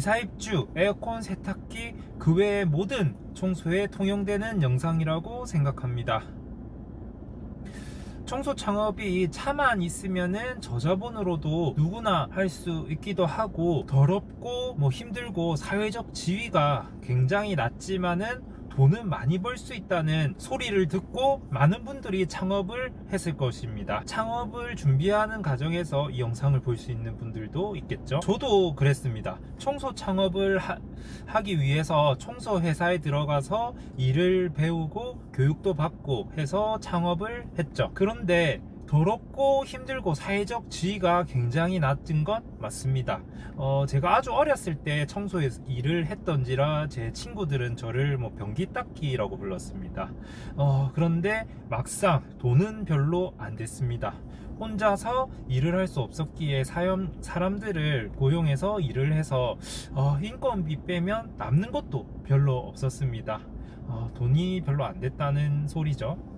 이사입주, 에어컨, 세탁기 그 외의 모든 청소에 통용되는 영상이라고 생각합니다. 청소 창업이 차만 있으면은 저자본으로도 누구나 할 수 있기도 하고, 더럽고 힘들고 사회적 지위가 굉장히 낮지만은 돈은 많이 벌 수 있다는 소리를 듣고 많은 분들이 창업을 했을 것입니다. 창업을 준비하는 과정에서 이 영상을 볼 수 있는 분들도 있겠죠. 저도 그랬습니다. 청소 창업을 하기 위해서 청소 회사에 들어가서 일을 배우고 교육도 받고 해서 창업을 했죠. 그런데 더럽고 힘들고 사회적 지위가 굉장히 낮은 건 맞습니다. 제가 아주 어렸을 때 청소에서 일을 했던지라 제 친구들은 저를 변기 닦기라고 불렀습니다. 그런데 막상 돈은 별로 안 됐습니다. 혼자서 일을 할 수 없었기에 사람들을 고용해서 일을 해서 인건비 빼면 남는 것도 별로 없었습니다. 돈이 별로 안 됐다는 소리죠.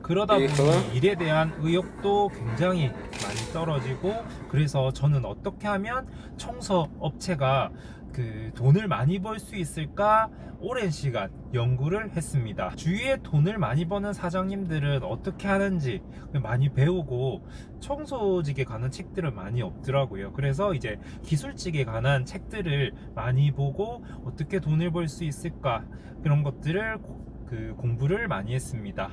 그러다 보니 일에 대한 의욕도 굉장히 많이 떨어지고, 그래서 저는 어떻게 하면 청소 업체가 돈을 많이 벌 수 있을까 오랜 시간 연구를 했습니다. 주위에 돈을 많이 버는 사장님들은 어떻게 하는지 많이 배우고, 청소직에 관한 책들은 많이 없더라고요. 그래서 이제 기술직에 관한 책들을 많이 보고 어떻게 돈을 벌 수 있을까, 그런 것들을 공부를 많이 했습니다.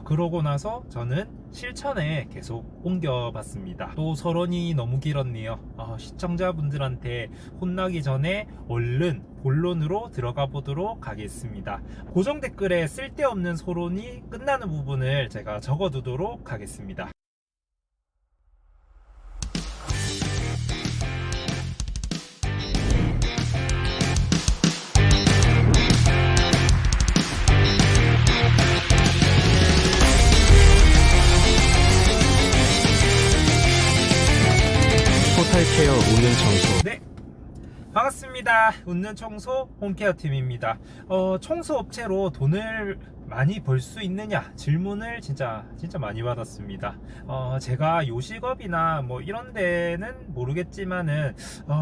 그러고 나서 저는 실천에 계속 옮겨봤습니다. 또 서론이 너무 길었네요. 시청자분들한테 혼나기 전에 얼른 본론으로 들어가 보도록 하겠습니다. 고정 댓글에 쓸데없는 서론이 끝나는 부분을 제가 적어두도록 하겠습니다. 토탈케어 웃는 청소. 네, 반갑습니다. 웃는 청소 홈케어 팀입니다. 청소 업체로 돈을 많이 벌 수 있느냐 질문을 진짜 많이 받았습니다. 제가 요식업이나 이런 데는 모르겠지만은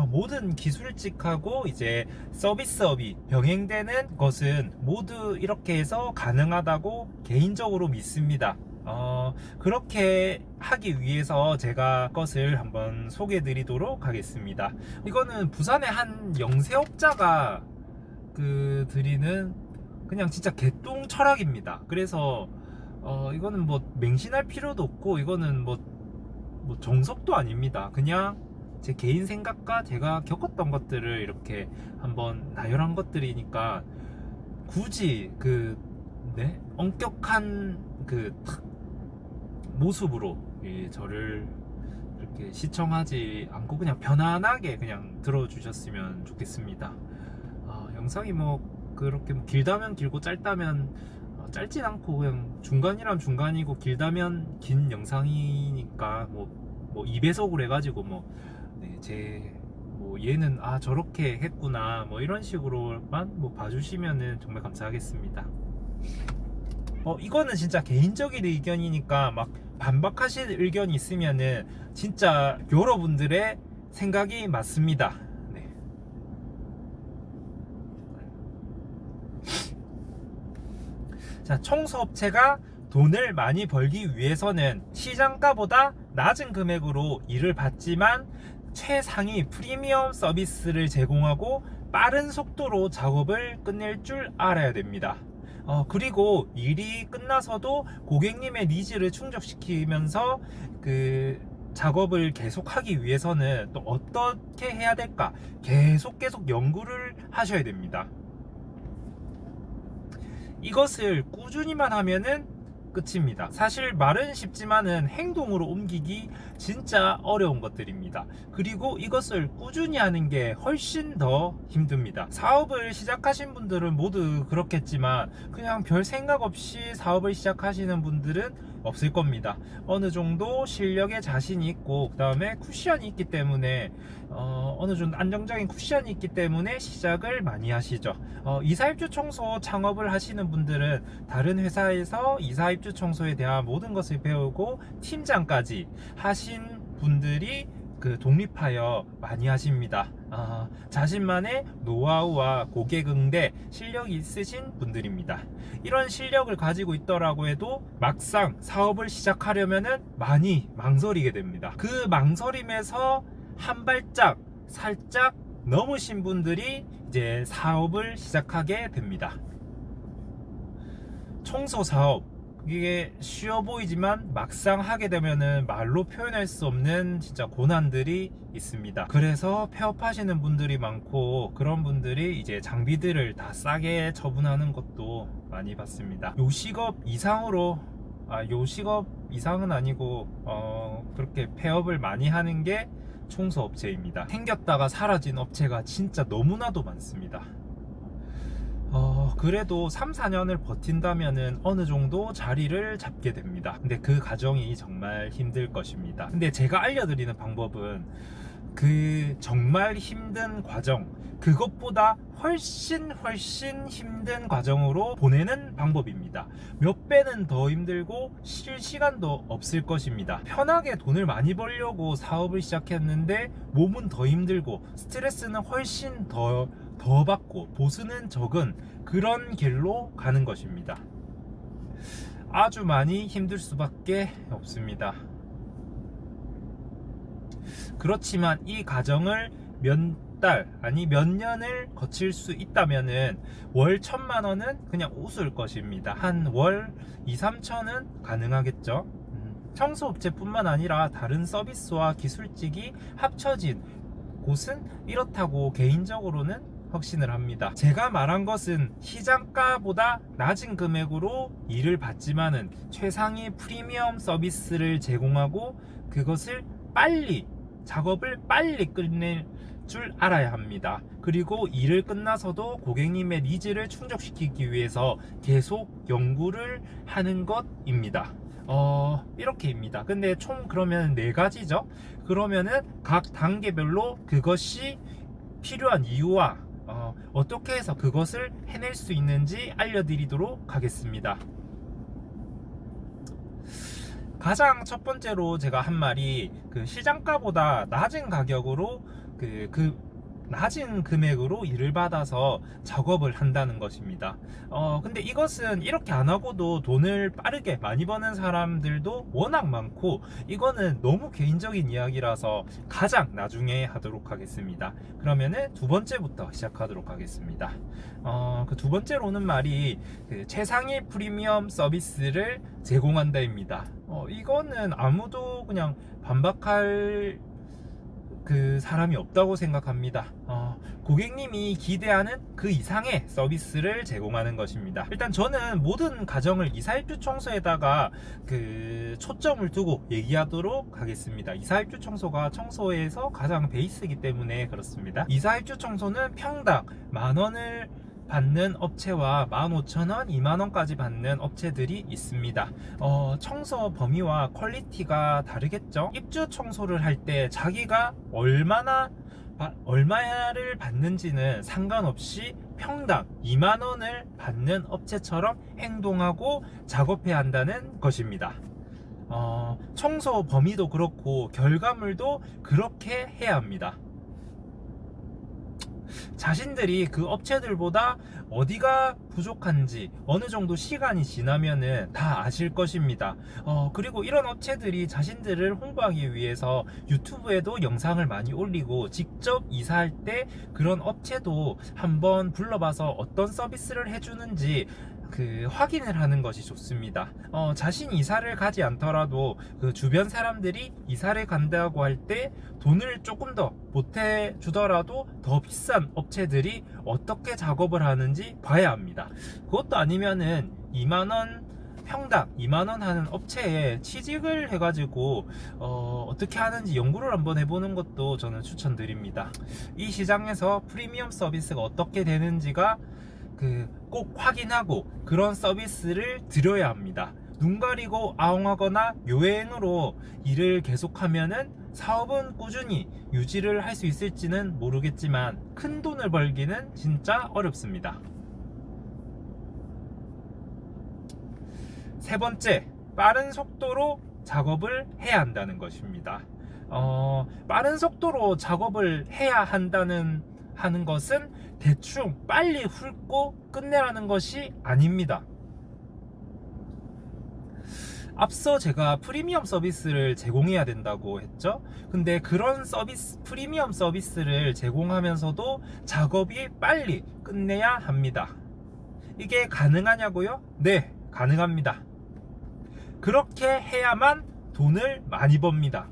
모든 기술직하고 이제 서비스업이 병행되는 것은 모두 이렇게 해서 가능하다고 개인적으로 믿습니다. 그렇게 하기 위해서 제가 것을 한번 소개해 드리도록 하겠습니다. 이거는 부산의 한 영세업자가 드리는 그냥 진짜 개똥 철학입니다. 그래서 이거는 맹신할 필요도 없고, 이거는 정석도 아닙니다. 그냥 제 개인 생각과 제가 겪었던 것들을 이렇게 한번 나열한 것들이니까, 굳이 엄격한 모습으로 저를 이렇게 시청하지 않고 그냥 편안하게 그냥 들어주셨으면 좋겠습니다. 영상이 그렇게 길다면 길고 짧다면 짧진 않고, 그냥 중간이라면 중간이고 길다면 긴 영상이니까 2배속으로 해가지고 얘는 저렇게 했구나 이런 식으로만 봐주시면은 정말 감사하겠습니다. 이거는 진짜 개인적인 의견이니까 반박하실 의견이 있으면은 진짜 여러분들의 생각이 맞습니다. 네. 자, 청소업체가 돈을 많이 벌기 위해서는 시장가보다 낮은 금액으로 일을 받지만 최상위 프리미엄 서비스를 제공하고 빠른 속도로 작업을 끝낼 줄 알아야 됩니다. 그리고 일이 끝나서도 고객님의 니즈를 충족시키면서 작업을 계속하기 위해서는 또 어떻게 해야 될까 계속 연구를 하셔야 됩니다. 이것을 꾸준히만 하면은 끝입니다. 사실 말은 쉽지만은 행동으로 옮기기 진짜 어려운 것들입니다. 그리고 이것을 꾸준히 하는 게 훨씬 더 힘듭니다. 사업을 시작하신 분들은 모두 그렇겠지만 그냥 별 생각 없이 사업을 시작하시는 분들은 없을 겁니다. 어느 정도 실력에 자신이 있고 그 다음에 쿠션이 있기 때문에 어느 정도 안정적인 쿠션이 있기 때문에 시작을 많이 하시죠. 이사입주 청소 창업을 하시는 분들은 다른 회사에서 이사입주 청소에 대한 모든 것을 배우고 팀장까지 하신 분들이 독립하여 많이 하십니다. 자신만의 노하우와 고객응대 실력이 있으신 분들입니다. 이런 실력을 가지고 있더라고 해도 막상 사업을 시작하려면은 많이 망설이게 됩니다. 그 망설임에서 한 발짝 살짝 넘으신 분들이 이제 사업을 시작하게 됩니다. 청소 사업, 이게 쉬워 보이지만 막상 하게 되면은 말로 표현할 수 없는 진짜 고난들이 있습니다. 그래서 폐업하시는 분들이 많고, 그런 분들이 이제 장비들을 다 싸게 처분하는 것도 많이 봤습니다. 요식업 이상으로, 요식업 이상은 아니고 그렇게 폐업을 많이 하는 게 청소업체입니다. 생겼다가 사라진 업체가 진짜 너무나도 많습니다. 그래도 3, 4년을 버틴다면은 어느 정도 자리를 잡게 됩니다. 근데 그 과정이 정말 힘들 것입니다. 근데 제가 알려드리는 방법은 그 정말 힘든 과정, 그것보다 훨씬 힘든 과정으로 보내는 방법입니다. 몇 배는 더 힘들고 쉴 시간도 없을 것입니다. 편하게 돈을 많이 벌려고 사업을 시작했는데 몸은 더 힘들고 스트레스는 훨씬 더 받고 보수는 적은 그런 길로 가는 것입니다. 아주 많이 힘들 수밖에 없습니다. 그렇지만 이 과정을 몇 달 아니 몇 년을 거칠 수 있다면은 월 1,000,000원은 그냥 웃을 것입니다. 한 월 2, 3천은 가능하겠죠. 청소업체뿐만 아니라 다른 서비스와 기술직이 합쳐진 곳은 이렇다고 개인적으로는 확신을 합니다. 제가 말한 것은 시장가보다 낮은 금액으로 일을 받지만은 최상위 프리미엄 서비스를 제공하고 그것을 작업을 빨리 끝낼 줄 알아야 합니다. 그리고 일을 끝나서도 고객님의 니즈를 충족시키기 위해서 계속 연구를 하는 것입니다. 이렇게입니다. 근데 총 그러면 4가지죠. 그러면은 각 단계별로 그것이 필요한 이유와 어떻게 해서 그것을 해낼 수 있는지 알려드리도록 하겠습니다. 가장 첫 번째로 제가 한 말이 시장가보다 낮은 가격으로 낮은 금액으로 일을 받아서 작업을 한다는 것입니다. 근데 이것은 이렇게 안 하고도 돈을 빠르게 많이 버는 사람들도 워낙 많고, 이거는 너무 개인적인 이야기라서 가장 나중에 하도록 하겠습니다. 그러면은 두 번째부터 시작하도록 하겠습니다. 그 두 번째로는 말이 최상위 프리미엄 서비스를 제공한다입니다. 이거는 아무도 그냥 반박할 사람이 없다고 생각합니다. 고객님이 기대하는 그 이상의 서비스를 제공하는 것입니다. 일단 저는 모든 가정을 이사입주 청소에다가 초점을 두고 얘기하도록 하겠습니다. 이사입주 청소가 청소에서 가장 베이스이기 때문에 그렇습니다. 이사입주 청소는 평당 10,000원을 받는 업체와 15,000원, 20,000원까지 받는 업체들이 있습니다. 청소 범위와 퀄리티가 다르겠죠. 입주 청소를 할 때 자기가 얼마를 받는지는 상관없이 평당 20,000원을 받는 업체처럼 행동하고 작업해야 한다는 것입니다. 청소 범위도 그렇고 결과물도 그렇게 해야 합니다. 자신들이 그 업체들보다 어디가 부족한지 어느 정도 시간이 지나면은 다 아실 것입니다. 그리고 이런 업체들이 자신들을 홍보하기 위해서 유튜브에도 영상을 많이 올리고, 직접 이사할 때 그런 업체도 한번 불러봐서 어떤 서비스를 해주는지 확인을 하는 것이 좋습니다. 자신이 이사를 가지 않더라도 주변 사람들이 이사를 간다고 할 때 돈을 조금 더 보태 주더라도 더 비싼 업체들이 어떻게 작업을 하는지 봐야 합니다. 그것도 아니면은 20,000원, 평당 20,000원 하는 업체에 취직을 해가지고 어떻게 하는지 연구를 한번 해보는 것도 저는 추천드립니다. 이 시장에서 프리미엄 서비스가 어떻게 되는지가 꼭 확인하고 그런 서비스를 드려야 합니다. 눈 가리고 아웅하거나 요행으로 일을 계속하면은 사업은 꾸준히 유지를 할 수 있을지는 모르겠지만 큰 돈을 벌기는 진짜 어렵습니다. 세 번째, 빠른 속도로 작업을 해야 한다는 것입니다. 빠른 속도로 작업을 해야 하는 것은 대충 빨리 훑고 끝내라는 것이 아닙니다. 앞서 제가 프리미엄 서비스를 제공해야 된다고 했죠. 근데 그런 프리미엄 서비스를 제공하면서도 작업이 빨리 끝내야 합니다. 이게 가능하냐고요? 네, 가능합니다. 그렇게 해야만 돈을 많이 법니다.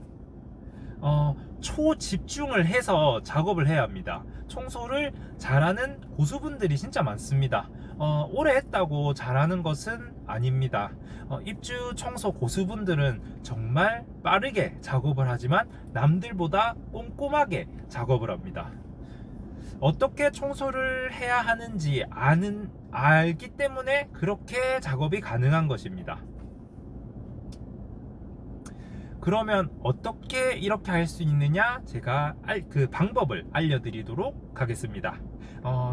초집중을 해서 작업을 해야 합니다. 청소를 잘하는 고수분들이 진짜 많습니다. 오래 했다고 잘하는 것은 아닙니다. 입주 청소 고수분들은 정말 빠르게 작업을 하지만 남들보다 꼼꼼하게 작업을 합니다. 어떻게 청소를 해야 하는지 알기 때문에 그렇게 작업이 가능한 것입니다. 그러면 어떻게 이렇게 할 수 있느냐, 제가 그 방법을 알려드리도록 하겠습니다.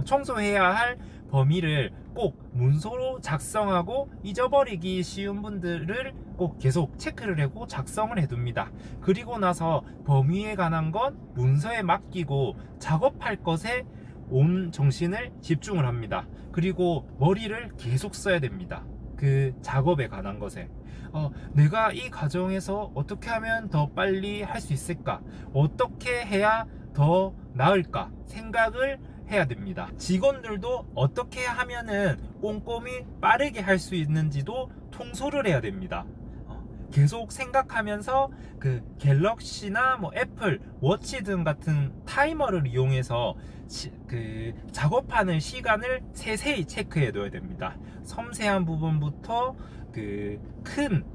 청소해야 할 범위를 꼭 문서로 작성하고 잊어버리기 쉬운 분들을 꼭 계속 체크를 하고 작성을 해둡니다. 그리고 나서 범위에 관한 건 문서에 맡기고 작업할 것에 온 정신을 집중을 합니다. 그리고 머리를 계속 써야 됩니다. 그 작업에 관한 것에 내가 이 과정에서 어떻게 하면 더 빨리 할 수 있을까, 어떻게 해야 더 나을까 생각을 해야 됩니다. 직원들도 어떻게 하면은 꼼꼼히 빠르게 할 수 있는지도 통솔을 해야 됩니다. 계속 생각하면서 그 갤럭시나 뭐 애플 워치 등 같은 타이머를 이용해서 그 작업하는 시간을 세세히 체크해 둬야 됩니다. 섬세한 부분부터 그 큰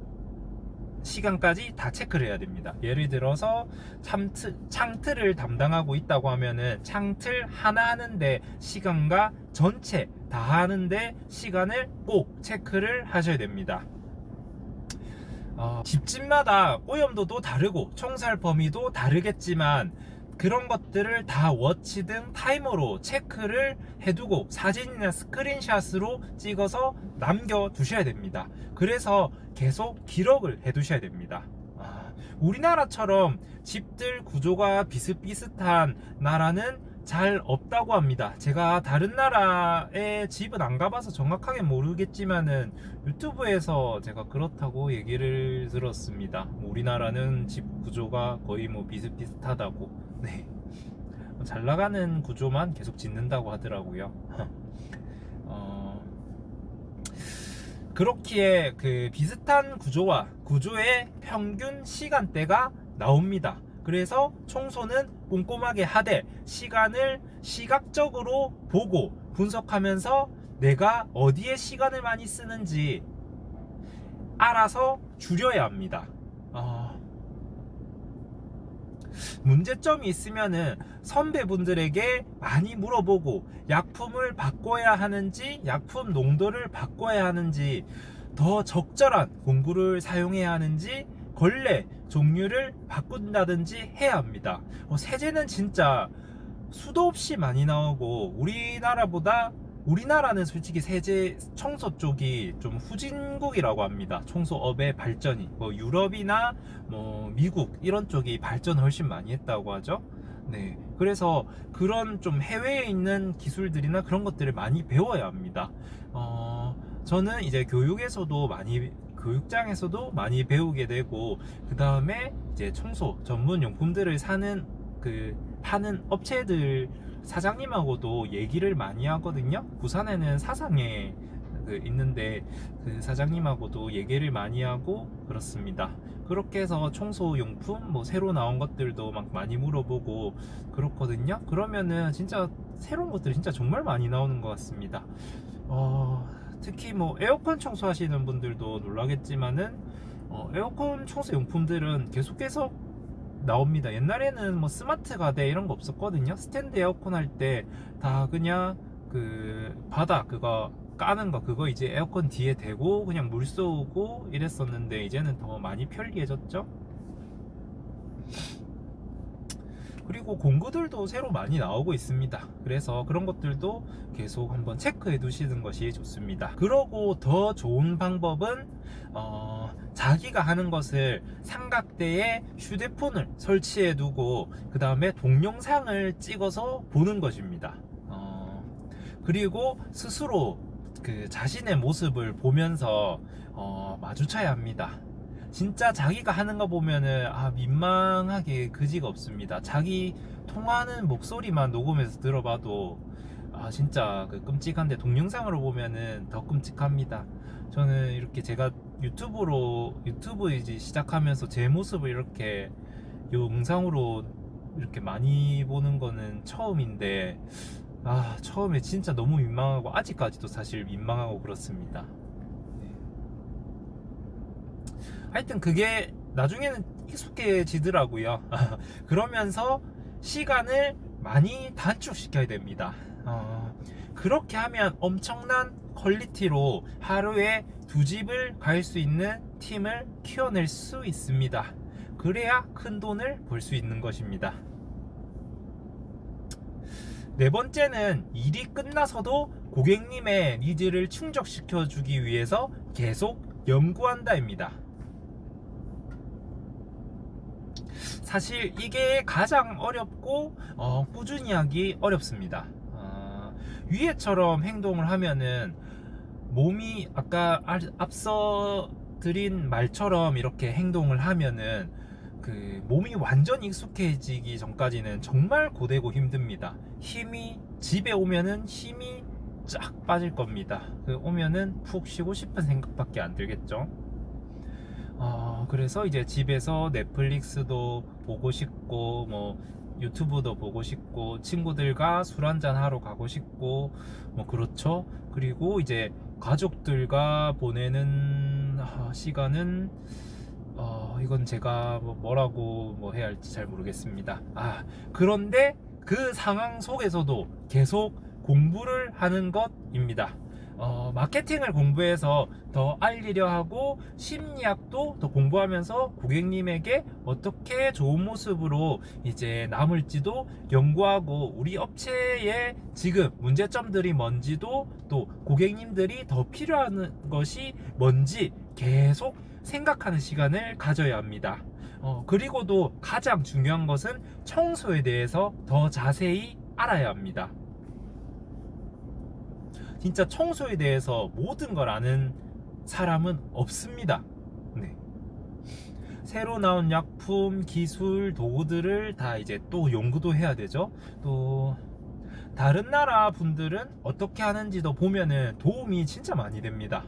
시간까지 다 체크를 해야 됩니다. 예를 들어서 창틀을 담당하고 있다고 하면은 창틀 하나 하는데 시간과 전체 다 하는데 시간을 꼭 체크를 하셔야 됩니다. 집집마다 오염도도 다르고 청소할 범위도 다르겠지만 그런 것들을 다 워치 등 타이머로 체크를 해두고 사진이나 스크린샷으로 찍어서 남겨두셔야 됩니다. 그래서 계속 기록을 해두셔야 됩니다. 우리나라처럼 집들 구조가 비슷비슷한 나라는 잘 없다고 합니다. 제가 다른 나라의 집은 안 가봐서 정확하게 모르겠지만은 유튜브에서 제가 그렇다고 얘기를 들었습니다. 우리나라는 집 구조가 거의 뭐 비슷비슷하다고. 네. 잘 나가는 구조만 계속 짓는다고 하더라고요. 그렇기에 그 비슷한 구조의 평균 시간대가 나옵니다. 그래서 청소는 꼼꼼하게 하되 시간을 시각적으로 보고 분석하면서 내가 어디에 시간을 많이 쓰는지 알아서 줄여야 합니다. 문제점이 있으면은 선배분들에게 많이 물어보고 약품을 바꿔야 하는지 약품 농도를 바꿔야 하는지 더 적절한 공구를 사용해야 하는지 걸레 종류를 바꾼다든지 해야 합니다. 세제는 진짜 수도 없이 많이 나오고 우리나라는 솔직히 세제 청소 쪽이 좀 후진국이라고 합니다. 청소업의 발전이 유럽이나 미국 이런 쪽이 발전을 훨씬 많이 했다고 하죠. 네, 그래서 그런 좀 해외에 있는 기술들이나 그런 것들을 많이 배워야 합니다. 저는 이제 교육장에서도 많이 배우게 되고, 그 다음에 이제 청소 전문 용품들을 파는 업체들 사장님하고도 얘기를 많이 하거든요. 부산에는 사상에 있는데 그 사장님하고도 얘기를 많이 하고 그렇습니다. 그렇게 해서 청소 용품 새로 나온 것들도 막 많이 물어보고 그렇거든요. 그러면은 진짜 새로운 것들이 진짜 정말 많이 나오는 것 같습니다. 특히 에어컨 청소하시는 분들도 놀라겠지만은 에어컨 청소 용품들은 계속해서 나옵니다. 옛날에는 스마트 가대 이런 거 없었거든요. 스탠드 에어컨 할 때 다 그냥 그 바닥 그거 까는 거 그거 이제 에어컨 뒤에 대고 그냥 물 쏘고 이랬었는데 이제는 더 많이 편리해졌죠. 그리고 공구들도 새로 많이 나오고 있습니다. 그래서 그런 것들도 계속 한번 체크해 두시는 것이 좋습니다. 그러고 더 좋은 방법은 자기가 하는 것을 삼각대에 휴대폰을 설치해 두고 그 다음에 동영상을 찍어서 보는 것입니다. 그리고 스스로 그 자신의 모습을 보면서 마주쳐야 합니다. 진짜 자기가 하는 거 보면은 민망하게 그지가 없습니다. 자기 통화하는 목소리만 녹음해서 들어봐도 진짜 그 끔찍한데 동영상으로 보면은 더 끔찍합니다. 저는 이렇게 제가 유튜브 이제 시작하면서 제 모습을 이렇게 영상으로 이렇게 많이 보는 거는 처음인데 처음에 진짜 너무 민망하고 아직까지도 사실 민망하고 그렇습니다. 하여튼 그게 나중에는 익숙해지더라고요. 그러면서 시간을 많이 단축시켜야 됩니다. 그렇게 하면 엄청난 퀄리티로 하루에 2집을 갈 수 있는 팀을 키워낼 수 있습니다. 그래야 큰 돈을 벌 수 있는 것입니다. 네 번째는 일이 끝나서도 고객님의 니즈를 충족시켜 주기 위해서 계속 연구한다입니다. 사실 이게 가장 어렵고 꾸준히 하기 어렵습니다. 위에처럼 행동을 하면은 몸이 아까 앞서 드린 말처럼 이렇게 행동을 하면은 그 몸이 완전 익숙해지기 전까지는 정말 고되고 힘듭니다. 집에 오면은 힘이 쫙 빠질 겁니다. 오면은 푹 쉬고 싶은 생각밖에 안 들겠죠. 그래서 이제 집에서 넷플릭스도 보고 싶고 뭐 유튜브도 보고 싶고 친구들과 술 한잔 하러 가고 싶고 뭐 그렇죠. 그리고 이제 가족들과 보내는 시간은 이건 제가 뭐라고 해야 할지 잘 모르겠습니다. 그런데 그 상황 속에서도 계속 공부를 하는 것입니다. 마케팅을 공부해서 더 알리려 하고 심리학도 더 공부하면서 고객님에게 어떻게 좋은 모습으로 이제 남을지도 연구하고 우리 업체의 지금 문제점들이 뭔지도 또 고객님들이 더 필요한 것이 뭔지 계속 생각하는 시간을 가져야 합니다. 그리고도 가장 중요한 것은 청소에 대해서 더 자세히 알아야 합니다. 진짜 청소에 대해서 모든 걸 아는 사람은 없습니다. 네. 새로 나온 약품, 기술, 도구들을 다 이제 또 연구도 해야 되죠. 또 다른 나라 분들은 어떻게 하는지도 보면은 도움이 진짜 많이 됩니다.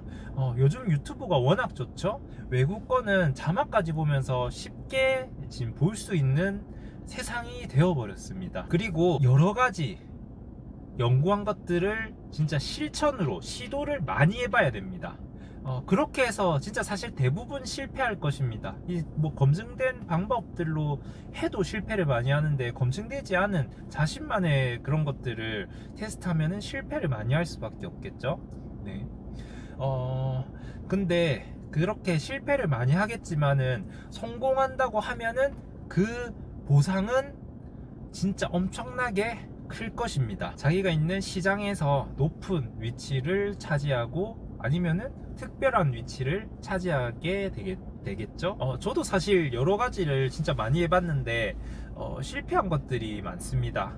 요즘 유튜브가 워낙 좋죠. 외국 거는 자막까지 보면서 쉽게 지금 볼 수 있는 세상이 되어버렸습니다. 그리고 여러 가지 연구한 것들을 진짜 실천으로 시도를 많이 해봐야 됩니다. 그렇게 해서 진짜 사실 대부분 실패할 것입니다. 검증된 방법들로 해도 실패를 많이 하는데 검증되지 않은 자신만의 그런 것들을 테스트하면은 실패를 많이 할 수밖에 없겠죠. 네. 근데 그렇게 실패를 많이 하겠지만은 성공한다고 하면은 그 보상은 진짜 엄청나게 클 것입니다. 자기가 있는 시장에서 높은 위치를 차지하고 아니면은 특별한 위치를 차지하게 되겠죠. 저도 사실 여러 가지를 진짜 많이 해봤는데 실패한 것들이 많습니다.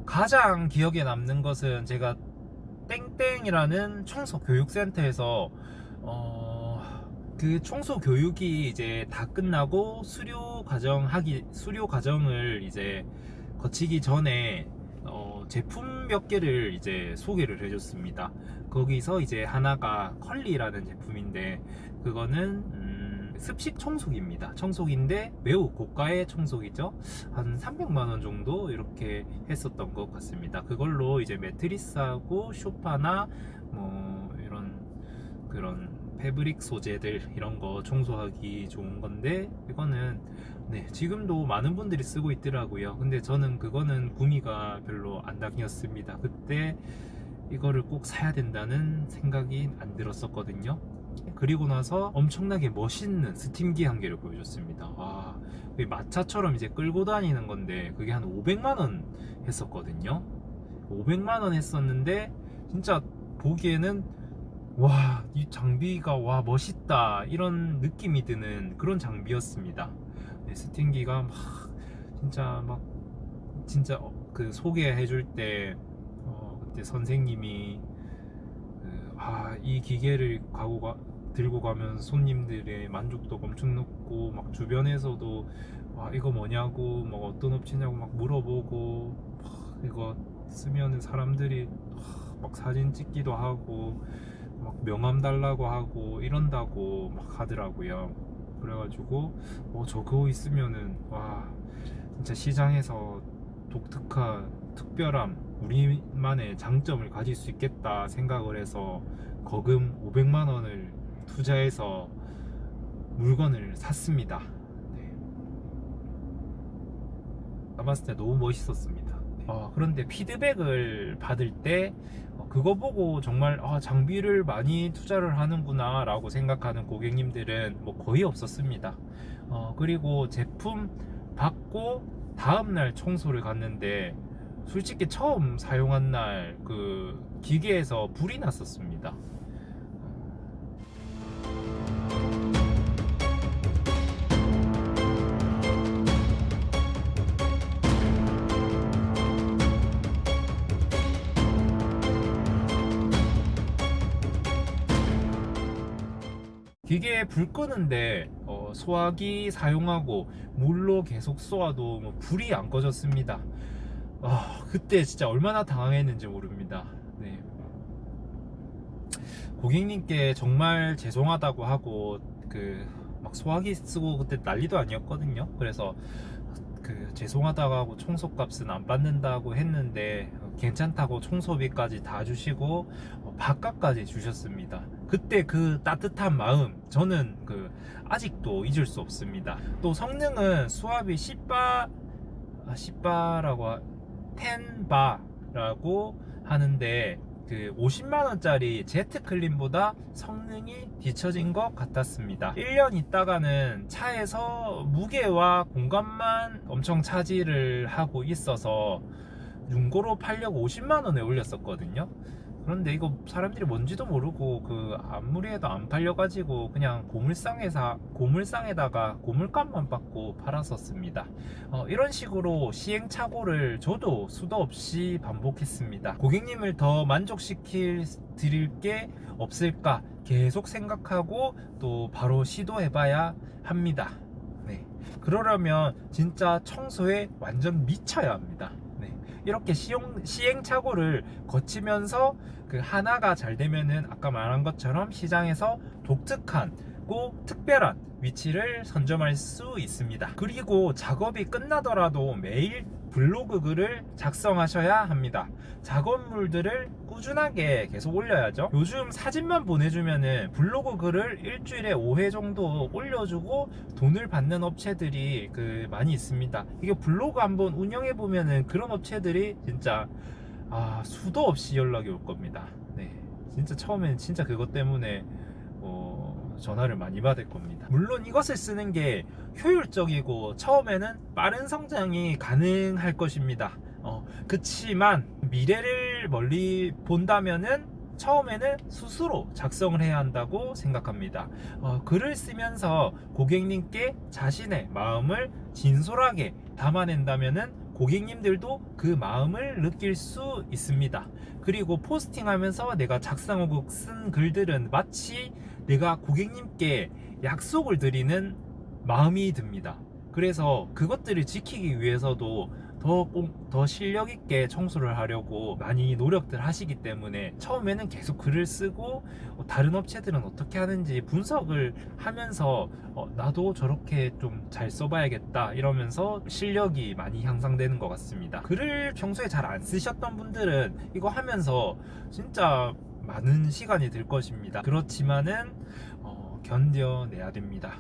가장 기억에 남는 것은 제가 땡땡이라는 청소 교육센터에서 그 청소 교육이 이제 다 끝나고 수료 과정을 이제 거치기 전에 제품 몇 개를 이제 소개를 해줬습니다. 거기서 이제 하나가 컬리라는 제품인데 그거는 습식 청소기입니다. 청소기인데 매우 고가의 청소기죠. 한 300만 원 정도 이렇게 했었던 것 같습니다. 그걸로 이제 매트리스하고 소파나 뭐 이런 그런 패브릭 소재들 이런 거 청소하기 좋은 건데 이거는 지금도 많은 분들이 쓰고 있더라고요. 근데 저는 그거는 구미가 별로 안 당겼습니다. 그때 이거를 꼭 사야 된다는 생각이 안 들었었거든요. 그리고 나서 엄청나게 멋있는 스팀기 한 개를 보여줬습니다. 와, 마차처럼 이제 끌고 다니는 건데 그게 한 500만 원 했었거든요. 500만 원 했었는데 진짜 보기에는 와, 이 장비가 와 멋있다 이런 느낌이 드는 그런 장비였습니다. 네, 스팅기가 막 진짜 그 소개해줄 때 그때 선생님이 이 기계를 들고 가면 손님들의 만족도가 엄청 높고 막 주변에서도 이거 뭐냐고 막 어떤 업체냐고 막 물어보고 이거 쓰면은 사람들이 막 사진 찍기도 하고 막 명함 달라고 하고 이런다고 막 하더라고요. 그래가지고 저 그거 있으면은 와 진짜 시장에서 독특한 특별함 우리만의 장점을 가질 수 있겠다 생각을 해서 거금 500만 원을 투자해서 물건을 샀습니다. 네. 봤을 때 너무 멋있었습니다. 네. 그런데 피드백을 받을 때 그거 보고 정말 장비를 많이 투자를 하는구나 라고 생각하는 고객님들은 뭐 거의 없었습니다. 그리고 제품 받고 다음날 청소를 갔는데 솔직히 처음 사용한 날 그 기계에서 불이 났었습니다. 기계에 불 끄는데 소화기 사용하고 물로 계속 쏘아도 뭐 불이 안 꺼졌습니다. 그때 진짜 얼마나 당황했는지 모릅니다. 네. 고객님께 정말 죄송하다고 하고 막 소화기 쓰고 그때 난리도 아니었거든요. 그래서 죄송하다고 하고 청소값은 안 받는다고 했는데 괜찮다고 청소비까지 다 주시고 밥값까지 주셨습니다. 그때 그 따뜻한 마음 저는 아직도 잊을 수 없습니다. 또 성능은 수압이 10바라고 하는데 50만원짜리 제트클린보다 성능이 뒤처진 것 같았습니다. 1년 있다가는 차에서 무게와 공간만 엄청 차지를 하고 있어서 중고로 팔려고 50만원에 올렸었거든요. 그런데 이거 사람들이 뭔지도 모르고 아무리 해도 안 팔려가지고 그냥 고물상에다가 고물값만 받고 팔았었습니다. 이런 식으로 시행착오를 저도 수도 없이 반복했습니다. 고객님을 더 드릴 게 없을까 계속 생각하고 또 바로 시도해봐야 합니다. 네. 그러려면 진짜 청소에 완전 미쳐야 합니다. 네. 이렇게 시행착오를 거치면서 하나가 잘 되면은 아까 말한 것처럼 시장에서 독특하고 특별한 위치를 선점할 수 있습니다. 그리고 작업이 끝나더라도 매일 블로그 글을 작성하셔야 합니다. 작업물들을 꾸준하게 계속 올려야죠. 요즘 사진만 보내주면은 블로그 글을 일주일에 5회 정도 올려주고 돈을 받는 업체들이 많이 있습니다. 이게 블로그 한번 운영해 보면은 그런 업체들이 진짜 수도 없이 연락이 올 겁니다. 네, 진짜 처음에는 진짜 그것 때문에 전화를 많이 받을 겁니다. 물론 이것을 쓰는 게 효율적이고 처음에는 빠른 성장이 가능할 것입니다. 그치만 미래를 멀리 본다면은 처음에는 스스로 작성을 해야 한다고 생각합니다. 글을 쓰면서 고객님께 자신의 마음을 진솔하게 담아낸다면은 고객님들도 그 마음을 느낄 수 있습니다. 그리고 포스팅하면서 내가 작성하고 쓴 글들은 마치 내가 고객님께 약속을 드리는 마음이 듭니다. 그래서 그것들을 지키기 위해서도 더 실력 있게 청소를 하려고 많이 노력들 하시기 때문에 처음에는 계속 글을 쓰고 다른 업체들은 어떻게 하는지 분석을 하면서 나도 저렇게 좀 잘 써봐야겠다 이러면서 실력이 많이 향상되는 것 같습니다. 글을 평소에 잘 안 쓰셨던 분들은 이거 하면서 진짜 많은 시간이 들 것입니다. 그렇지만은 견뎌내야 됩니다.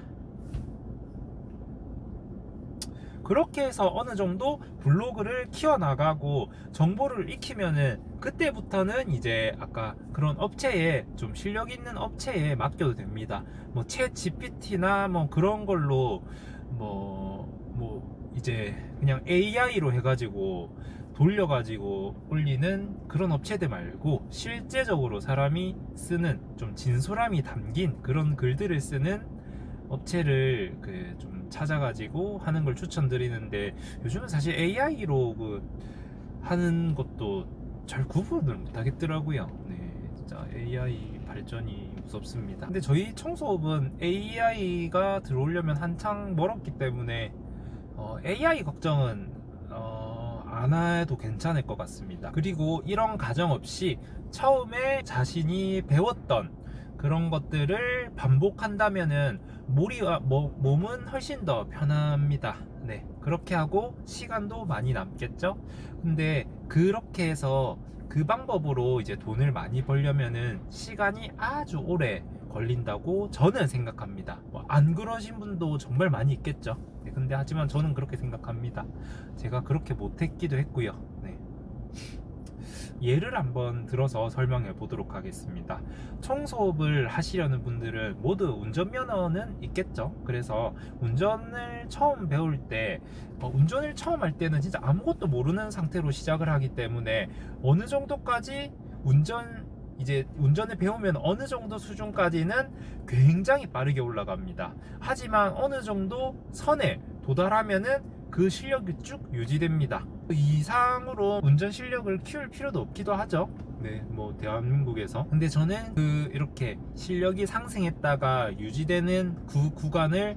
그렇게 해서 어느 정도 블로그를 키워나가고 정보를 익히면은 그때부터는 이제 아까 그런 업체에 좀 실력 있는 업체에 맡겨도 됩니다. 뭐 챗 GPT나 뭐 그런 걸로 뭐 이제 그냥 AI로 해가지고 돌려가지고 올리는 그런 업체들 말고 실제적으로 사람이 쓰는 좀 진솔함이 담긴 그런 글들을 쓰는 업체를 좀 찾아가지고 하는 걸 추천드리는데, 요즘은 사실 AI로 하는 것도 잘 구분을 못 하겠더라고요. 네, 진짜 AI 발전이 무섭습니다. 근데 저희 청소업은 AI가 들어오려면 한창 멀었기 때문에 AI 걱정은 안 해도 괜찮을 것 같습니다. 그리고 이런 가정 없이 처음에 자신이 배웠던 그런 것들을 반복한다면은 몸은 훨씬 더 편합니다. 네, 그렇게 하고 시간도 많이 남겠죠. 근데 그렇게 해서 그 방법으로 이제 돈을 많이 벌려면은 시간이 아주 오래 걸린다고 저는 생각합니다. 안 그러신 분도 정말 많이 있겠죠. 네, 근데 하지만 저는 그렇게 생각합니다. 제가 그렇게 못했기도 했고요. 네. 예를 한번 들어서 설명해 보도록 하겠습니다. 청소업을 하시려는 분들은 모두 운전면허는 있겠죠. 그래서 운전을 처음 배울 때 운전을 처음 할 때는 진짜 아무것도 모르는 상태로 시작을 하기 때문에 어느 정도까지 운전을 배우면 어느 정도 수준까지는 굉장히 빠르게 올라갑니다. 하지만 어느 정도 선에 도달하면은 그 실력이 쭉 유지됩니다. 그 이상으로 운전 실력을 키울 필요도 없기도 하죠. 네, 뭐 대한민국에서. 근데 저는 이렇게 실력이 상승했다가 유지되는 그 구간을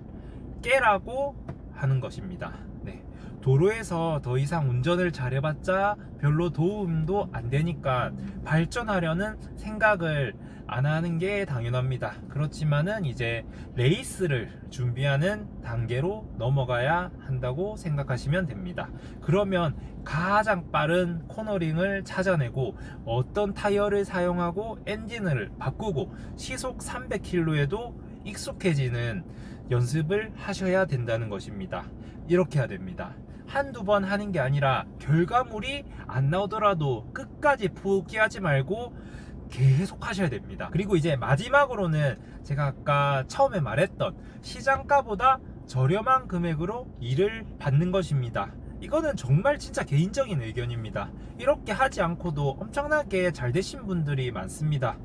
깨라고 하는 것입니다. 네, 도로에서 더 이상 운전을 잘해봤자 별로 도움도 안 되니까 발전하려는 생각을 안 하는 게 당연합니다. 그렇지만은 이제 레이스를 준비하는 단계로 넘어가야 한다고 생각하시면 됩니다. 그러면 가장 빠른 코너링을 찾아내고 어떤 타이어를 사용하고 엔진을 바꾸고 시속 300km에도 익숙해지는 연습을 하셔야 된다는 것입니다. 이렇게 해야 됩니다. 한두 번 하는 게 아니라 결과물이 안 나오더라도 끝까지 포기하지 말고 계속 하셔야 됩니다. 그리고 이제 마지막으로는 제가 아까 처음에 말했던 시장가보다 저렴한 금액으로 일을 받는 것입니다. 이거는 정말 진짜 개인적인 의견입니다. 이렇게 하지 않고도 엄청나게 잘 되신 분들이 많습니다.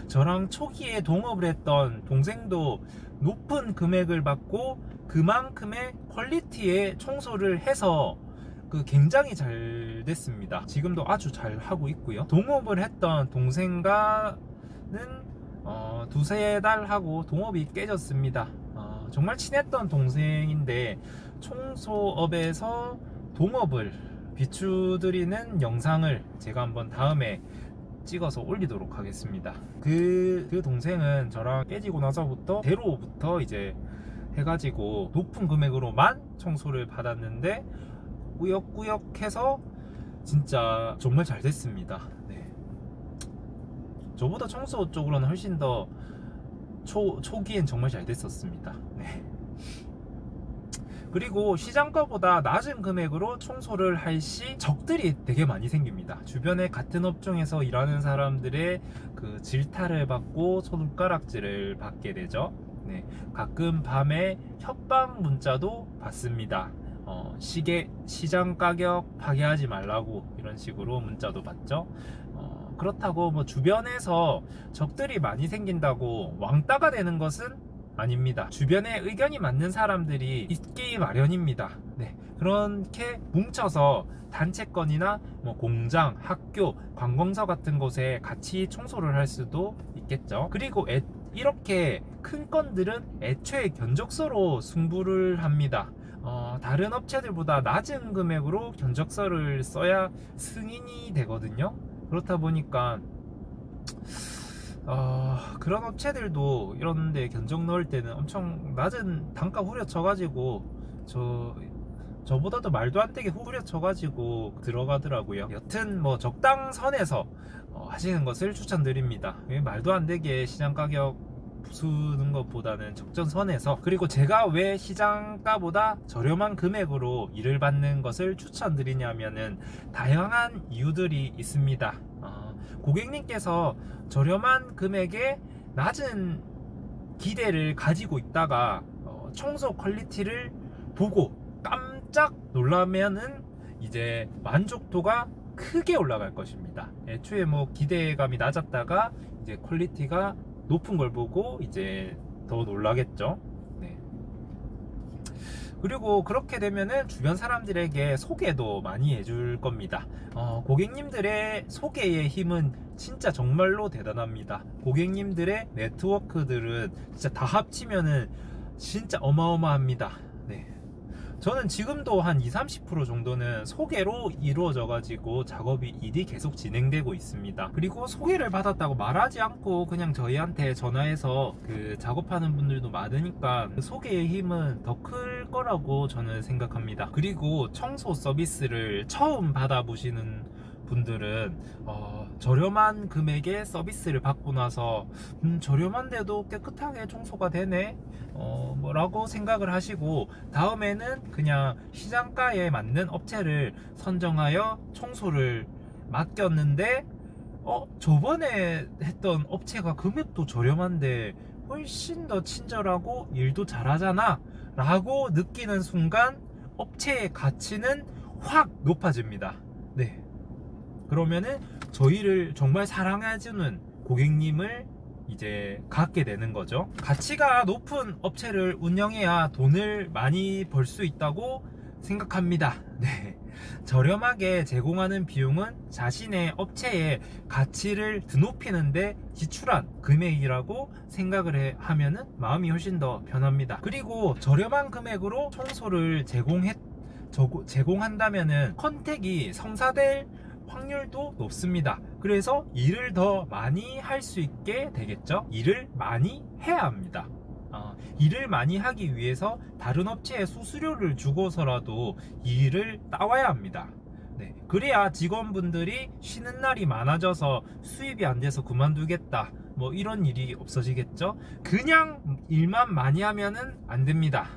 저랑 초기에 동업을 했던 동생도 높은 금액을 받고 그만큼의 퀄리티의 청소를 해서 굉장히 잘 됐습니다. 지금도 아주 잘 하고 있고요. 동업을 했던 동생과는 두세 달 하고 동업이 깨졌습니다. 정말 친했던 동생인데 청소업에서 동업을 비추드리는 영상을 제가 한번 다음에 찍어서 올리도록 하겠습니다. 그 동생은 저랑 깨지고 나서부터 제로부터 이제 해가지고 높은 금액으로만 청소를 받았는데 꾸역꾸역 해서 진짜 정말 잘 됐습니다. 네. 저보다 청소 쪽으로는 훨씬 더 초기엔 정말 잘 됐었습니다. 네. 그리고 시장가보다 낮은 금액으로 청소를 할 시 적들이 되게 많이 생깁니다. 주변에 같은 업종에서 일하는 사람들의 질타를 받고 손가락질을 받게 되죠. 네. 가끔 밤에 협박 문자도 받습니다. 시장 가격 파괴하지 말라고 이런 식으로 문자도 받죠. 그렇다고 뭐 주변에서 적들이 많이 생긴다고 왕따가 되는 것은 아닙니다. 주변에 의견이 맞는 사람들이 있기 마련입니다. 네, 그렇게 뭉쳐서 단체건이나 뭐 공장, 학교, 관공서 같은 곳에 같이 청소를 할 수도 있겠죠. 그리고 이렇게 큰 건들은 애초에 견적서로 승부를 합니다. 다른 업체들보다 낮은 금액으로 견적서를 써야 승인이 되거든요. 그렇다 보니까 그런 업체들도 이런데 견적 넣을 때는 엄청 낮은 단가 후려쳐가지고 저보다도 말도 안 되게 후려쳐가지고 들어가더라고요. 여튼 뭐 적당선에서 하시는 것을 추천드립니다. 말도 안 되게 시장 가격 부수는 것보다는 적정선에서, 그리고 제가 왜 시장가보다 저렴한 금액으로 일을 받는 것을 추천드리냐면은 다양한 이유들이 있습니다. 고객님께서 저렴한 금액에 낮은 기대를 가지고 있다가 청소 퀄리티를 보고 깜짝 놀라면은 이제 만족도가 크게 올라갈 것입니다. 애초에 뭐 기대감이 낮았다가 이제 퀄리티가 높은 걸 보고 이제 더 놀라겠죠. 네. 그리고 그렇게 되면은 주변 사람들에게 소개도 많이 해줄 겁니다. 고객님들의 소개의 힘은 진짜 정말로 대단합니다. 고객님들의 네트워크들은 진짜 다 합치면은 진짜 어마어마합니다. 네. 저는 지금도 한 20-30% 정도는 소개로 이루어져 가지고 작업이 일이 계속 진행되고 있습니다. 그리고 소개를 받았다고 말하지 않고 그냥 저희한테 전화해서 그 작업하는 분들도 많으니까 그 소개의 힘은 더 클 거라고 저는 생각합니다. 그리고 청소 서비스를 처음 받아보시는 분들은 저렴한 금액의 서비스를 받고 나서 저렴한데도 깨끗하게 청소가 되네 뭐라고 생각을 하시고, 다음에는 그냥 시장가에 맞는 업체를 선정하여 청소를 맡겼는데 저번에 했던 업체가 금액도 저렴한데 훨씬 더 친절하고 일도 잘하잖아 라고 느끼는 순간 업체의 가치는 확 높아집니다. 네. 그러면은 저희를 정말 사랑해주는 고객님을 이제 갖게 되는 거죠. 가치가 높은 업체를 운영해야 돈을 많이 벌 수 있다고 생각합니다. 네. 저렴하게 제공하는 비용은 자신의 업체의 가치를 드높이는데 지출한 금액이라고 생각을 하면은 마음이 훨씬 더 편합니다. 그리고 저렴한 금액으로 청소를 제공한다면은 컨택이 성사될 확률도 높습니다. 그래서 일을 더 많이 할 수 있게 되겠죠. 일을 많이 해야 합니다. 일을 많이 하기 위해서 다른 업체에 수수료를 주고서라도 일을 따와야 합니다. 네, 그래야 직원분들이 쉬는 날이 많아져서 수입이 안 돼서 그만두겠다 뭐 이런 일이 없어지겠죠. 그냥 일만 많이 하면은 안 됩니다.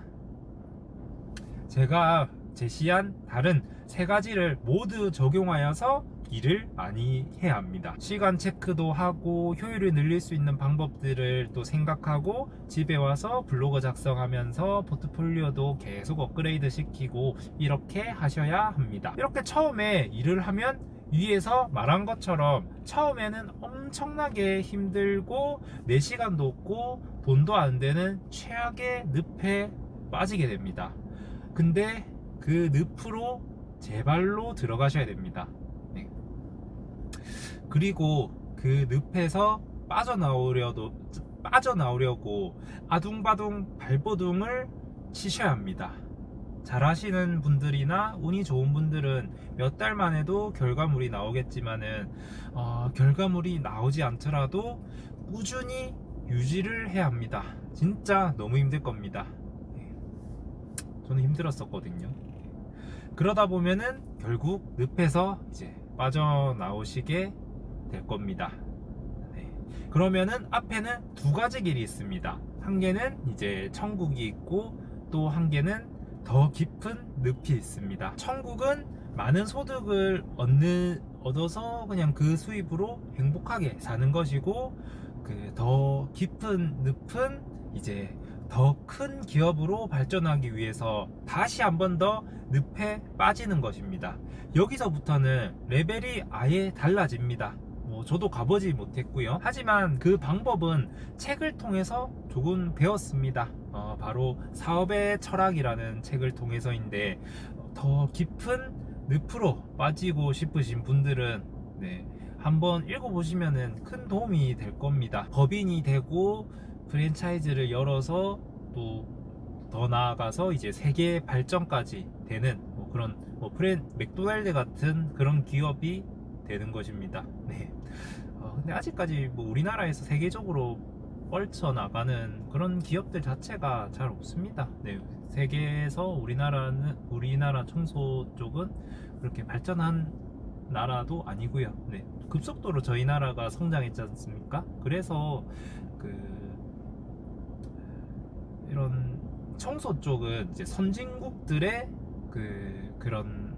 제가 제시한 다른 세 가지를 모두 적용하여서 일을 많이 해야 합니다. 시간 체크도 하고 효율을 늘릴 수 있는 방법들을 또 생각하고 집에 와서 블로그 작성하면서 포트폴리오도 계속 업그레이드 시키고 이렇게 하셔야 합니다. 이렇게 처음에 일을 하면 위에서 말한 것처럼 처음에는 엄청나게 힘들고 내 시간도 없고 돈도 안 되는 최악의 늪에 빠지게 됩니다. 근데 그 늪으로 제발로 들어가셔야 됩니다. 네. 그리고 그 늪에서 빠져나오려고 아둥바둥 발버둥을 치셔야 합니다. 잘하시는 분들이나 운이 좋은 분들은 몇 달만 해도 결과물이 나오겠지만은 결과물이 나오지 않더라도 꾸준히 유지를 해야 합니다. 진짜 너무 힘들 겁니다. 저는 힘들었었거든요. 그러다 보면은 결국 늪에서 이제 빠져나오시게 될 겁니다. 네. 그러면은 앞에는 두 가지 길이 있습니다. 한 개는 이제 천국이 있고 또 한 개는 더 깊은 늪이 있습니다. 천국은 많은 소득을 얻어서 그냥 그 수입으로 행복하게 사는 것이고, 그 더 깊은 늪은 이제 더 큰 기업으로 발전하기 위해서 다시 한 번 더 늪에 빠지는 것입니다. 여기서부터는 레벨이 아예 달라집니다. 저도 가보지 못했고요. 하지만 그 방법은 책을 통해서 조금 배웠습니다. 바로 사업의 철학이라는 책을 통해서인데, 더 깊은 늪으로 빠지고 싶으신 분들은 한번 읽어보시면 큰 도움이 될 겁니다. 법인이 되고 프랜차이즈를 열어서 또 더 나아가서 이제 세계 발전까지 되는 그런 맥도날드 같은 그런 기업이 되는 것입니다. 네. 근데 아직까지 우리나라에서 세계적으로 뻗쳐나가는 그런 기업들 자체가 잘 없습니다. 네. 세계에서 우리나라 청소 쪽은 그렇게 발전한 나라도 아니고요. 네. 급속도로 저희 나라가 성장했지 않습니까? 그래서 이런 청소 쪽은 이제 선진국들의 그런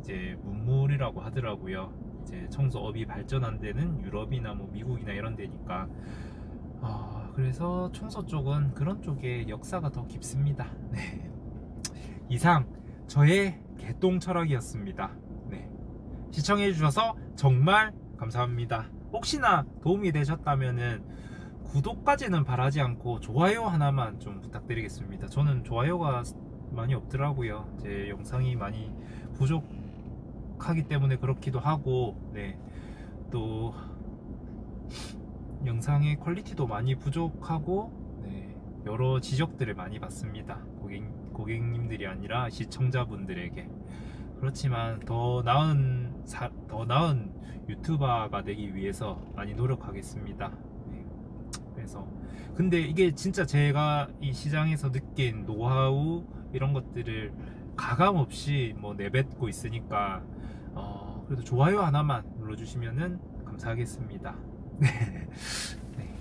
이제 문물이라고 하더라고요. 이제 청소업이 발전 안 되는 유럽이나 뭐 미국이나 이런 데니까. 그래서 청소 쪽은 그런 쪽에 역사가 더 깊습니다. 네. 이상 저의 개똥 철학이었습니다. 네. 시청해 주셔서 정말 감사합니다. 혹시나 도움이 되셨다면은 구독까지는 바라지 않고 좋아요 하나만 좀 부탁드리겠습니다. 저는 좋아요가 많이 없더라고요. 제 영상이 많이 부족하기 때문에 그렇기도 하고, 네. 또 영상의 퀄리티도 많이 부족하고, 네. 여러 지적들을 많이 받습니다. 고객님들이 아니라 시청자분들에게. 그렇지만 더 나은 유튜버가 되기 위해서 많이 노력하겠습니다. 네. 그래서 근데 이게 진짜 제가 이 시장에서 느낀 노하우 이런 것들을 가감 없이 뭐 내뱉고 있으니까 그래도 좋아요 하나만 눌러주시면은 감사하겠습니다. 네. 네.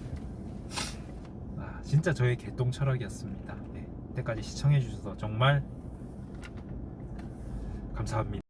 진짜 저의 개똥 철학이었습니다. 네. 이때까지 시청해 주셔서 정말 감사합니다.